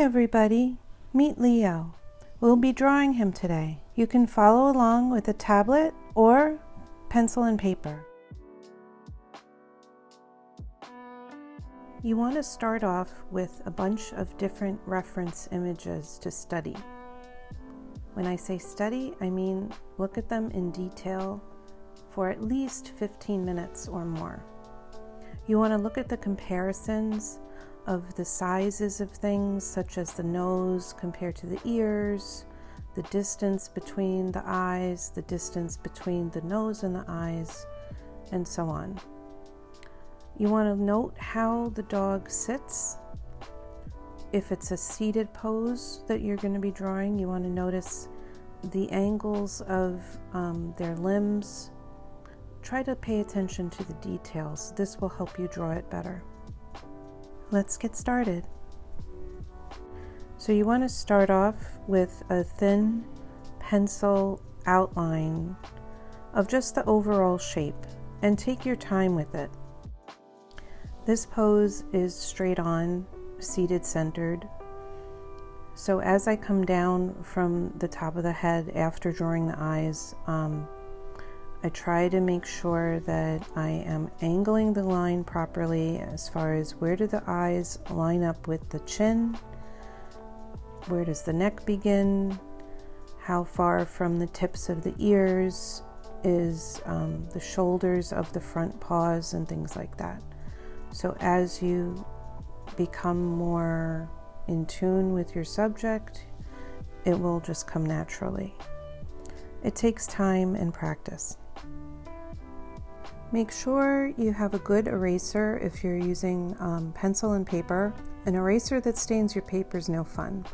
everybody, meet Leo. We'll be drawing him today. You can follow along with a tablet or pencil and paper. You want to start off with a bunch of different reference images to study. When I say study, I mean look at them in detail for at least 15 minutes or more. You want to look at the comparisons of the sizes of things, such as the nose compared to the ears, the distance between the eyes, the distance between the nose and the eyes, and so on. You want to note how the dog sits. If it's a seated pose that you're going to be drawing, you want to notice the angles of their limbs. Try to pay attention to the details. This will help you draw it better. Let's get started. So you want to start off with a thin pencil outline of just the overall shape and take your time with it. This pose is straight on, seated centered. So as I come down from the top of the head after drawing the eyes, I try to make sure that I am angling the line properly as far as where do the eyes line up with the chin, where does the neck begin, how far from the tips of the ears is the shoulders of the front paws and things like that. So as you become more in tune with your subject, it will just come naturally. It takes time and practice. Make sure you have a good eraser if you're using pencil and paper. An eraser that stains your paper is no fun.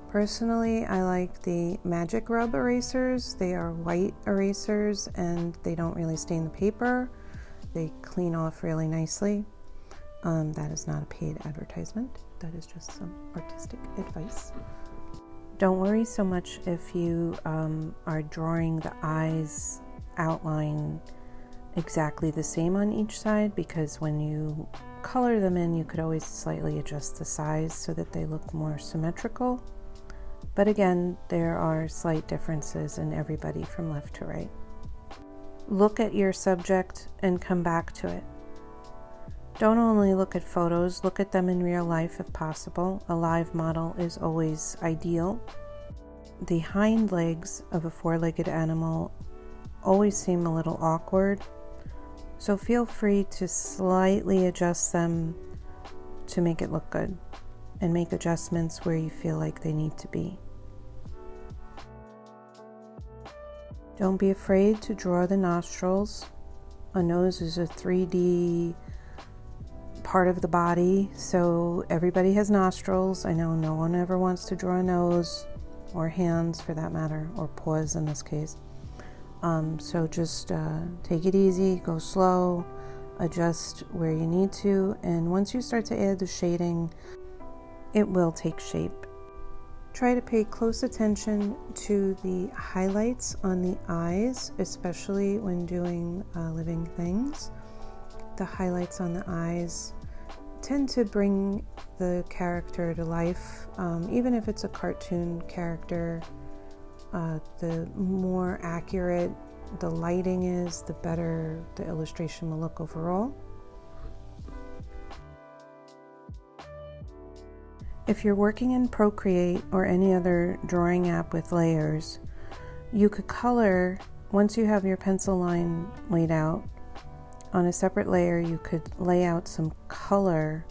Personally, I like the Magic Rub erasers. They are white erasers and they don't really stain the paper. They clean off really nicely. That is not a paid advertisement. That is just some artistic advice. Don't worry so much if you are drawing the eyes outline exactly the same on each side, because when you color them in, you could always slightly adjust the size so that they look more symmetrical. But again, there are slight differences in everybody from left to right. Look at your subject and come back to it. Don't only look at photos, look at them in real life if possible. A live model is always ideal. The hind legs of a four-legged animal always seem a little awkward, so feel free to slightly adjust them to make it look good and make adjustments where you feel like they need to be. Don't be afraid to draw the nostrils. A nose is a 3D part of the body, so everybody has nostrils. I know no one ever wants to draw a nose, or hands for that matter, or paws in this case. So just take it easy, go slow, adjust where you need to, and once you start to add the shading, it will take shape. Try to pay close attention to the highlights on the eyes, especially when doing living things. The highlights on the eyes tend to bring the character to life, even if it's a cartoon character. The more accurate the lighting is, the better the illustration will look overall. If you're working in Procreate or any other drawing app with layers, you could color, once you have your pencil line laid out, on a separate layer you could lay out some color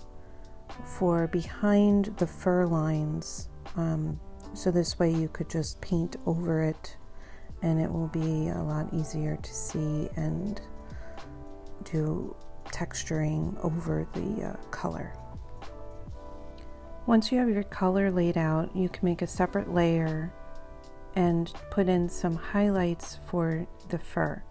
for behind the fur lines. So this way you could just paint over it and it will be a lot easier to see and do texturing over the color. Once you have your color laid out, you can make a separate layer and put in some highlights for the fur.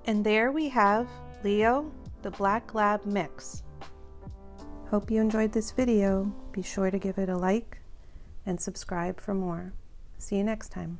And there we have Leo, the Black Lab mix. Hope you enjoyed this video. Be sure to give it a like and subscribe for more. See you next time.